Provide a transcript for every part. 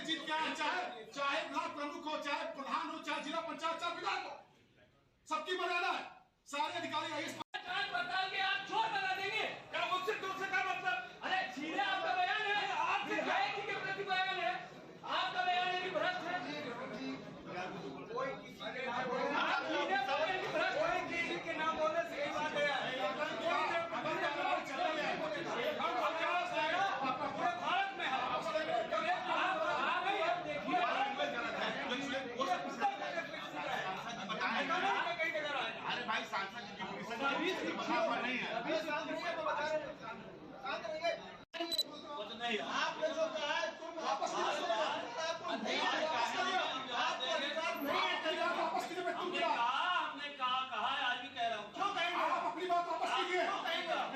जीत के आए, चाहे ब्लॉक प्रमुख हो, चाहे प्रधान हो, चाहे जिला पंचायत, चाहे विधायक हो, सबकी मर्यादा है। सारे अधिकारी आईएएस पड़ताल के आप चोर बना देंगे क्या? मुझसे तुमसे क्या मतलब? अरे सीधे आपका बयान है, आप विधायक जी के प्रति बयान है, आपका बयान है कि भ्रष्ट है। कोई किसी के नाम बोलने से यही बात है। पूरे भारत में अरे भाई सांसद नहीं है। आपने जो कहा है तुम वापस हमने कहा है, आज भी कह रहा हूँ, क्यों कहेंगे? आप अपनी बात वापस कीजिए।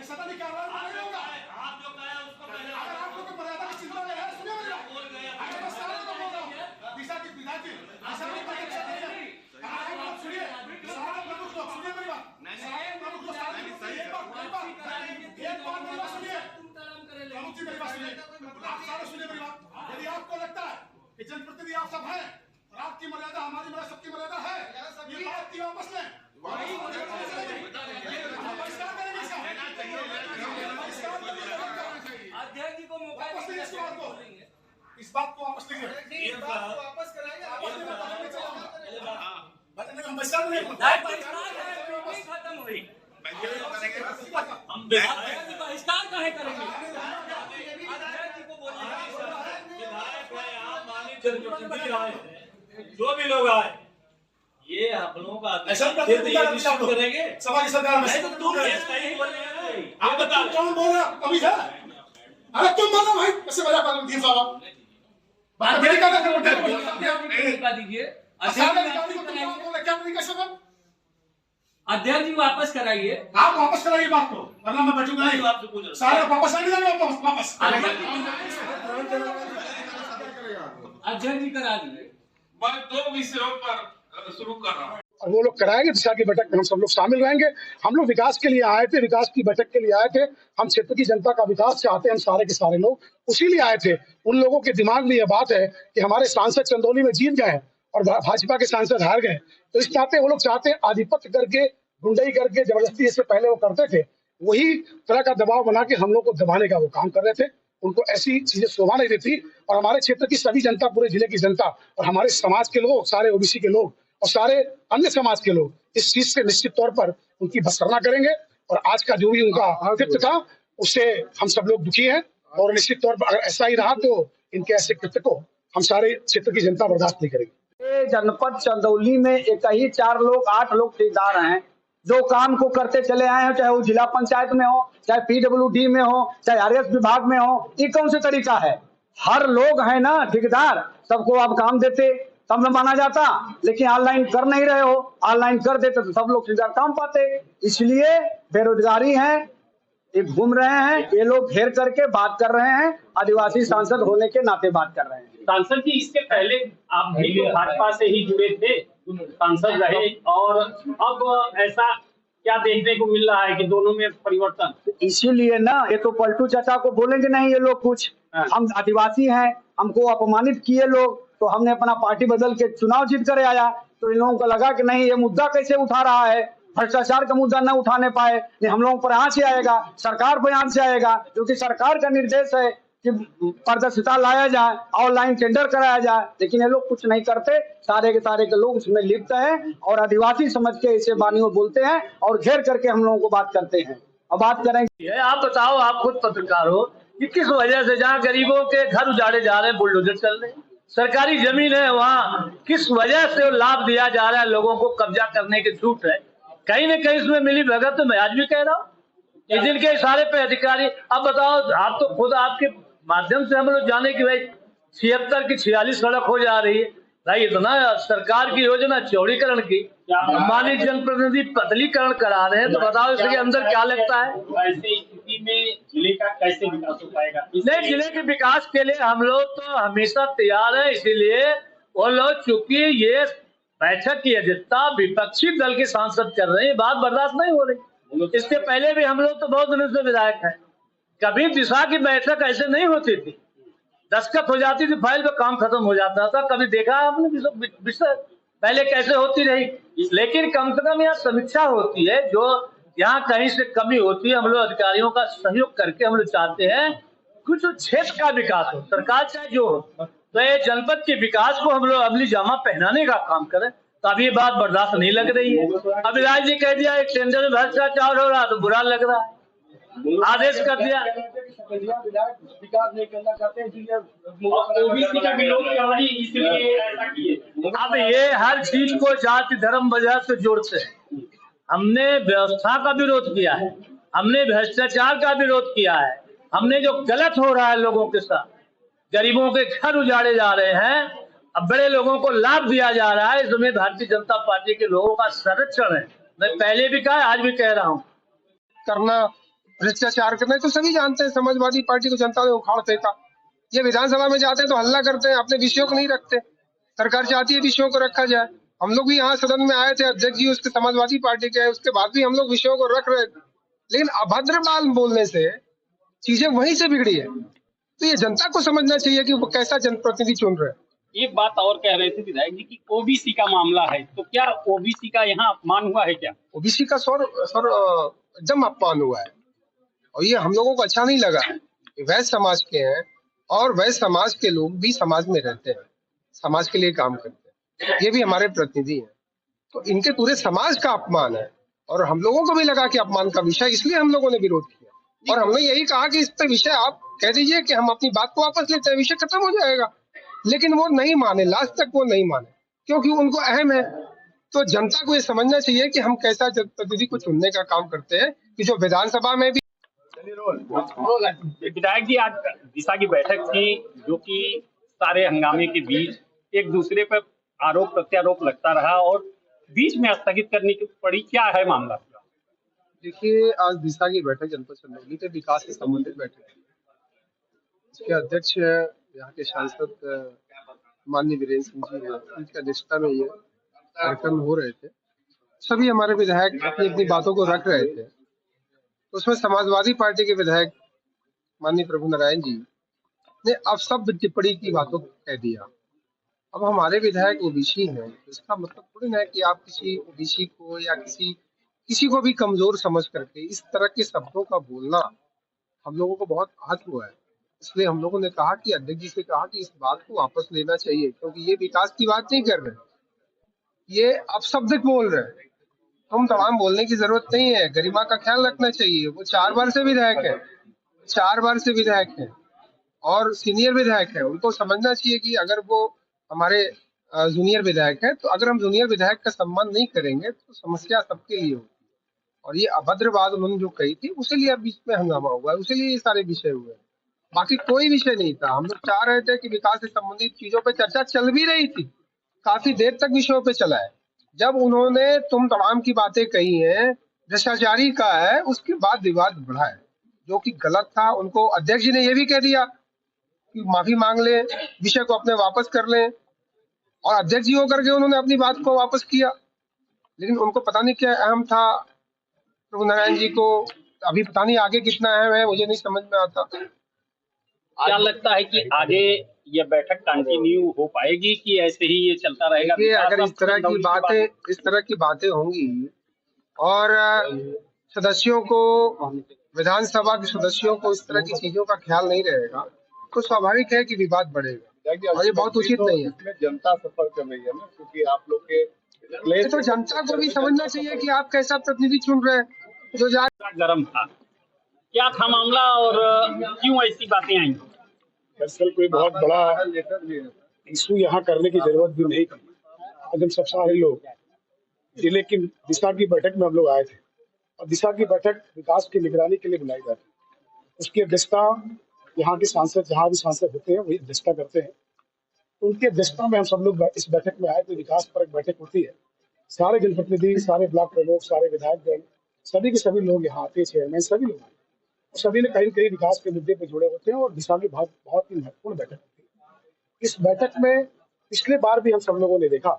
सदन की कार्रवाई नहीं होगा। आप जो कहे उसको पहले अगर आप लोग को मर्यादा की चिंता है, सुनिए मेरी बात। बोल गए। अगर मैं सारे को बोल रहा हूँ, दिशा की विधायक ऐसा नहीं परीक्षा नहीं है। सुनिए, सारे प्रमुख लोग सुनिए मेरी बात। सारे प्रमुख लोग सारे एक बात मेरी बात सुनिए। प्रमुख जी मेरी बात सुनिए। आप सारे सुनिए मेरी बात। यदि आपको लगता है कि जनप्रतिनिधि आप सब हैं और आपकी मर्यादा हमारी मर्यादा सबकी मर्यादा है, ये बात की वापस लें। बहिष्कार करेंगे इसका। अध्यक्ष जी को मौका वापस लीजिए इस बात को। इस बात को वापस लीजिए। वापस कराएंगे। हम बहिष्कार नहीं खत्म हुई। हम बहिष्कार काहे करेंगे? अध्यक्ष जी को बोलिए, विधायक है, आप माननीय जनप्रतिनिधि आए, जो भी लोग आए, ये हम लोगों का करेंगे सभा की सरकार में। तो तुम सही बोल रहे हैं। आप बता कौन बोल रहा है? अभी है। अरे तुम बोलो भाई, कैसे मजा कर रहे साहब? बात नहीं कर रहे। बता दीजिए। अध्यक्ष जी वापस कराइए। आप वापस कराइए बात को, वरना मैं बैठूंगा नहीं। आपसे पूछ रहा हूं। सारे वापस नहीं देंगे। वापस अध्यक्ष जी करा दीजिए। मैं 2 विषयों पर शुरू कर रहा हूँ। और वो लोग कराएंगे दिशा की बैठक में, हम सब लोग शामिल रहेंगे। हम लोग विकास के लिए आए थे, विकास की बैठक के लिए आए थे। हम क्षेत्र की जनता का विकास चाहते हैं, हम सारे के सारे लोग उसी लिए आए थे। उन लोगों के दिमाग में यह बात है कि हमारे सांसद चंदौली में जीत गए और भाजपा के सांसद हार गए, तो इस नाते वो लोग चाहते हैं आधिपत्य करके, गुंडई करके, जबरदस्ती जैसे पहले वो करते थे, वही तरह का दबाव बना के हम लोग को दबाने का वो काम कर रहे थे। उनको ऐसी चीजें शोभा नहीं देती। और हमारे क्षेत्र की सभी जनता, पूरे जिले की जनता और हमारे समाज के लोग, सारे ओबीसी के लोग और सारे अन्य समाज के लोग इस चीज से निश्चित तौर पर उनकी भर्त्सना करेंगे। और आज का जो भी उनका कृत्य था, उससे हम सब लोग दुखी हैं। और निश्चित तौर पर अगर ऐसा ही रहा तो इनके ऐसे कृत्य को हम सारे क्षेत्र की जनता बर्दाश्त नहीं करेगी। जनपद चंदौली में एक ही 4 लोग 8 लोग ठेकेदार हैं जो काम को करते चले आए हैं, चाहे वो जिला पंचायत में हो, चाहे पीडब्ल्यूडी में हो, चाहे आरएस विभाग में हो। ये कौन सा तरीका है? हर लोग है ना ठेकेदार, सबको आप काम देते तब न माना जाता। लेकिन ऑनलाइन कर नहीं रहे हो, ऑनलाइन कर देते तो सब लोग ठेकेदार काम पाते। इसलिए बेरोजगारी है, ये घूम रहे हैं, ये लोग घेर करके बात कर रहे हैं। आदिवासी सांसद होने के नाते बात कर रहे हैं। सांसद जी, इसके पहले आप भी भाजपा से ही जुड़े थे, सांसद रहे, और अब ऐसा क्या देखने को मिल रहा है कि दोनों में परिवर्तन? इसीलिए ना, ये तो पलटू चाचा को बोलेंगे नहीं ये लोग कुछ। हम आदिवासी हैं, हमको अपमानित किए लोग, तो हमने अपना पार्टी बदल के चुनाव जीत कर आया। तो इन लोगों को लगा कि नहीं, ये मुद्दा कैसे उठा रहा है, भ्रष्टाचार का मुद्दा न उठाने पाए, नहीं हम लोगों पर यहाँ से आएगा, सरकार पर यहाँ से आएगा, क्योंकि सरकार का निर्देश है कि पारदर्शिता लाया जाए, ऑनलाइन टेंडर कराया जाए। लेकिन ये लोग कुछ नहीं करते, सारे के लोग उसमें लिप्त हैं और आदिवासी समझ के इसे बानियों बोलते हैं और घेर करके हम लोगों को बात करते हैं। अब बात करेंगे। आप बताओ, आप खुद पत्रकार हो, कि किस वजह से जहाँ गरीबों के घर उजाड़े जा रहे हैं, बुलडोजर चल रहे हैं, सरकारी जमीन है, वहाँ किस वजह से लाभ दिया जा रहा है, लोगों को कब्जा करने की छूट है, कहीं न कहीं इसमें मिली भगत। तो मैं आज भी कह रहा हूँ, इस दिन के इशारे पे अधिकारी, अब बताओ, आप तो खुद आपके माध्यम से हम लोग जाने की भाई 76 की 46 सड़क हो जा रही है भाई। इतना सरकार की योजना चौड़ीकरण की, माननीय जनप्रतिनिधि पतलीकरण करा रहे हैं, तो बताओ इसके अंदर क्या लगता है? ऐसी स्थिति में जिले का कैसे विकास हो पाएगा? नहीं, जिले के विकास के लिए हम लोग तो हमेशा तैयार है। इसीलिए वो लोग, चूंकि ये बैठक की अध्यक्षता विपक्षी दल के सांसद कर रहे हैं, बात बर्दाश्त नहीं हो रही। इसके पहले भी हम लोग तो बहुत दिनों से विधायक हैं, कभी दिशा की बैठक ऐसे नहीं होती थी। दस्तखत हो जाती थी फाइल पे, काम खत्म हो जाता था। कभी देखा आपने विषय पहले कैसे होती रही? लेकिन कम से कम यहाँ समीक्षा होती है, जो यहाँ कहीं से कमी होती है हम लोग अधिकारियों का सहयोग करके हम लोग चाहते हैं कुछ क्षेत्र का विकास हो, सरकार चाहे जो हो, तो ये जनपद के विकास को हम लोग अमली जामा पहनाने का काम करें। तो अब ये बात बर्दाश्त नहीं लग रही है। अब राज जी कह दिया एक टेंडर में भ्रष्टाचार हो रहा, तो बुरा लग रहा है, आदेश कर दिया। विकास नहीं करना चाहते इसलिए ओबीसी का विरोध कर रही, इसलिए ऐसा किए। अब ये हर चीज को जाति धर्म वजह से जोड़ते हैं। हमने व्यवस्था का विरोध किया है, हमने भ्रष्टाचार का विरोध किया है, हमने जो गलत हो रहा है लोगों के साथ, गरीबों के घर उजाड़े जा रहे हैं, अब बड़े लोगों को लाभ दिया जा रहा है, इसमें भारतीय जनता पार्टी के लोगों का संरक्षण है। मैं पहले भी कहा, आज भी कह रहा हूँ। करना, भ्रष्टाचार करना तो सभी जानते हैं। समाजवादी पार्टी को जनता ने उखाड़ फेंका। ये विधानसभा में जाते हैं तो हल्ला करते हैं, अपने विषयों को नहीं रखते। सरकार चाहती है विषयों को रखा जाए। हम लोग भी यहाँ सदन में आए थे, अध्यक्ष जी उसके समाजवादी पार्टी के, उसके बाद भी हम लोग विषयों को रख रहे थे, लेकिन अभद्र बात बोलने से चीजें वहीं से बिगड़ी है। तो ये जनता को समझना चाहिए कि वो कैसा जनप्रतिनिधि चुन रहे हैं। एक बात और कह रहे थे विधायक जी की ओबीसी का मामला है, तो क्या ओबीसी का यहाँ अपमान हुआ है क्या? ओबीसी का सर एकदम अपमान हुआ है, और ये हम लोगों को अच्छा नहीं लगा है। वैश्य समाज के हैं और वैश्य समाज के लोग भी समाज में रहते हैं, समाज के लिए काम करते हैं, ये भी हमारे प्रतिनिधि हैं। तो इनके पूरे समाज का अपमान है, और हम लोगों को भी लगा कि अपमान का विषय, इसलिए हम लोगों ने विरोध किया। और हमने यही कहा कि इस पे विषय आप कह दीजिए कि हम अपनी बात को वापस लेते हैं, विषय खत्म हो जाएगा। लेकिन वो नहीं माने, लास्ट तक वो नहीं माने, क्योंकि उनको अहम है। तो जनता को ये समझना चाहिए कि हम कैसा जनप्रतिनिधि को चुनने का काम करते हैं, कि जो विधानसभा में भी। विधायक जी, आज दिशा की बैठक थी, जो कि सारे हंगामे के बीच एक दूसरे पर आरोप प्रत्यारोप लगता रहा और बीच में स्थगित करनी पड़ी। क्या है मामला? देखिए, आज दिशा की बैठक जनपद चंदौली के विकास से संबंधित बैठक है। इसके अध्यक्ष यहाँ के सांसद माननीय वीरेंद्र सिंह जी हैं, उनकी अध्यक्षता में ये कार्यक्रम हो रहे थे। सभी हमारे विधायक अपनी अपनी बातों को रख रहे थे। उसमें समाजवादी पार्टी के विधायक माननीय प्रभु नारायण जी ने अब सब टिप्पणी की बातों को कह दिया। अब हमारे विधायक ओबीसी हैं, इसका मतलब थोड़ी ना है कि आप किसी ओबीसी को या किसी को भी कमजोर समझ करके इस तरह के शब्दों का बोलना हम लोगों को बहुत आहत हुआ है। इसलिए हम लोगों ने कहा कि अध्यक्ष जी से कहा कि इस बात को वापस लेना चाहिए, क्योंकि ये विकास की बात नहीं कर रहे, ये अपशब्दिक बोल रहे हैं। हम तमाम बोलने की जरूरत नहीं है, गरिमा का ख्याल रखना चाहिए। वो 4 बार से विधायक है, 4 बार से विधायक है और सीनियर विधायक है। उनको समझना चाहिए कि अगर वो हमारे जूनियर विधायक है, तो अगर हम जूनियर विधायक का सम्मान नहीं करेंगे तो समस्या सबके लिए होगी। और ये अभद्र बात उन्होंने जो कही थी, उसे लिए बीच में हंगामा हुआ है, उसे लिए ये सारे विषय हुए। बाकी कोई विषय नहीं था। हम लोग चाह रहे थे कि विकास से संबंधित चीजों पे चर्चा चल भी रही थी, काफी देर तक विषयों पे चला है। जब उन्होंने तुम तमाम की बातें कही हैं, भ्रष्टाचारी का है, उसके बाद विवाद बढ़ा है, जो कि गलत था। उनको अध्यक्ष जी ने यह भी कह दिया कि माफी मांग ले, विषय को अपने वापस कर लें, और अध्यक्ष जी होकर के उन्होंने अपनी बात को वापस किया। लेकिन उनको पता नहीं क्या अहम था प्रभु नारायण जी को, अभी पता नहीं आगे कितना अहम है, मुझे नहीं समझ में आता। क्या लगता है कि आगे ये बैठक कंटिन्यू हो पाएगी कि ऐसे ही ये चलता रहेगा? अगर इस तरह की बातें होंगी और सदस्यों को, विधानसभा के सदस्यों को इस तरह की चीजों का ख्याल नहीं रहेगा, तो स्वाभाविक है कि विवाद बढ़ेगा, और ये बहुत उचित नहीं है। जनता सफर कर रही है ना, क्योंकि आप लोग के तो जनता को भी समझना चाहिए कि आप कैसा प्रतिनिधि चुन रहे हैं। जो गर्म था, क्या था मामला और क्यों ऐसी बातें आई? दरअसल कोई बहुत बड़ा इशू यहाँ करने की जरूरत भी नहीं थी। हम सब सारे लोग जिले की दिशा की बैठक में हम लोग आए थे, और दिशा की बैठक विकास की निगरानी के लिए बुलाई जाती है। उसकी अध्यक्षता यहाँ के सांसद, जहाँ भी सांसद होते हैं वही अध्यक्षता करते हैं। उनकी अध्यक्षता में हम सब लोग इस बैठक में आए थे। विकास पर एक बैठक होती है, सारे जनप्रतिनिधि, सारे ब्लॉक प्रमुख, सारे विधायक दल, सभी के सभी लोग यहाँ आते, चेयरमैन सभी लोग आते, सभी ने कहीं न कहीं विकास के मुद्दे पर जुड़े होते हैं, और दिशा की बहुत ही महत्वपूर्ण बैठक होती है। इस बैठक में पिछले बार भी हम सब लोगों ने देखा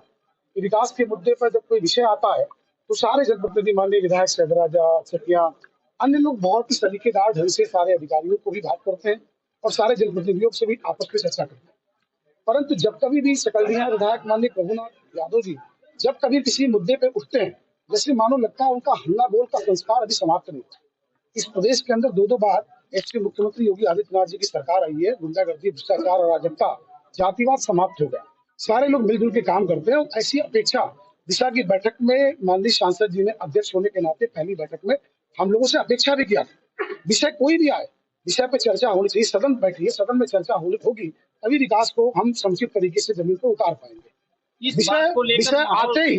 कि विकास के मुद्दे पर जब कोई विषय आता है तो सारे जनप्रतिनिधि, माननीय विधायक सहदराजा, चटिया, अन्य लोग बहुत ही सलीकेदार ढंग से सारे अधिकारियों को भी बात करते हैं, और सारे जनप्रतिनिधियों से भी आपस में चर्चा करते हैं। परंतु जब कभी भी सकलडीहा विधायक माननीय प्रभुनाथ यादव जी जब कभी किसी मुद्दे पे उठते हैं, जैसे मानो लगता है उनका हल्ला बोल का संस्कार अभी समाप्त नहीं हुआ। इस प्रदेश के अंदर दो बार ऐसे मुख्यमंत्री योगी आदित्यनाथ जी की सरकार आई है, गुंडागर्दी, भ्रष्टाचार और अराजकता, जातिवाद समाप्त हो गया। सारे लोग मिलजुल के काम करते हैं और ऐसी अपेक्षा दिशा की बैठक में माननीय सांसद जी ने अध्यक्ष होने के नाते पहली बैठक में हम लोगों से अपेक्षा भी किया था। विषय कोई भी आए, विषय पे चर्चा होनी चाहिए, सदन बैठी है, सदन में चर्चा होगी, तभी विकास को हम समुचित तरीके से जमीन पर उतार पाएंगे। विषय आते ही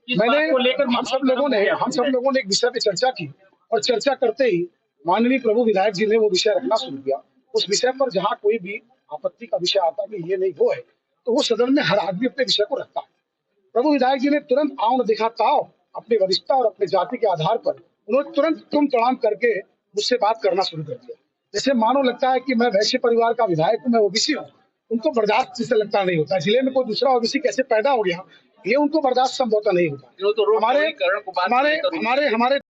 हम सब लोगों ने एक विषय पे चर्चा की और चर्चा करते ही माननीय प्रभु विधायक जी ने वो विषय रखना शुरू किया। उस विषय पर जहाँ कोई भी आपत्ति का विषय आता कि ये नहीं वो है, तो वो सदन में हर आदमी अपने विषय को रखता है। प्रभु विधायक जी ने तुरंत आओ न दिखा ताओ, अपने वरिष्ठता और अपने जाति के आधार पर उन्होंने तुरंत तुम तड़ाम करके मुझसे बात करना शुरू कर दिया। जैसे मानो लगता है कि मैं वैश्य परिवार का विधायक हूँ, मैं ओबीसी हूँ। उनको बर्दाश्त जिसे लगता नहीं होता, जिले में कोई दूसरा ओबीसी कैसे पैदा हो गया ये उनको बर्दाश्त संभवतः नहीं होता। हमारे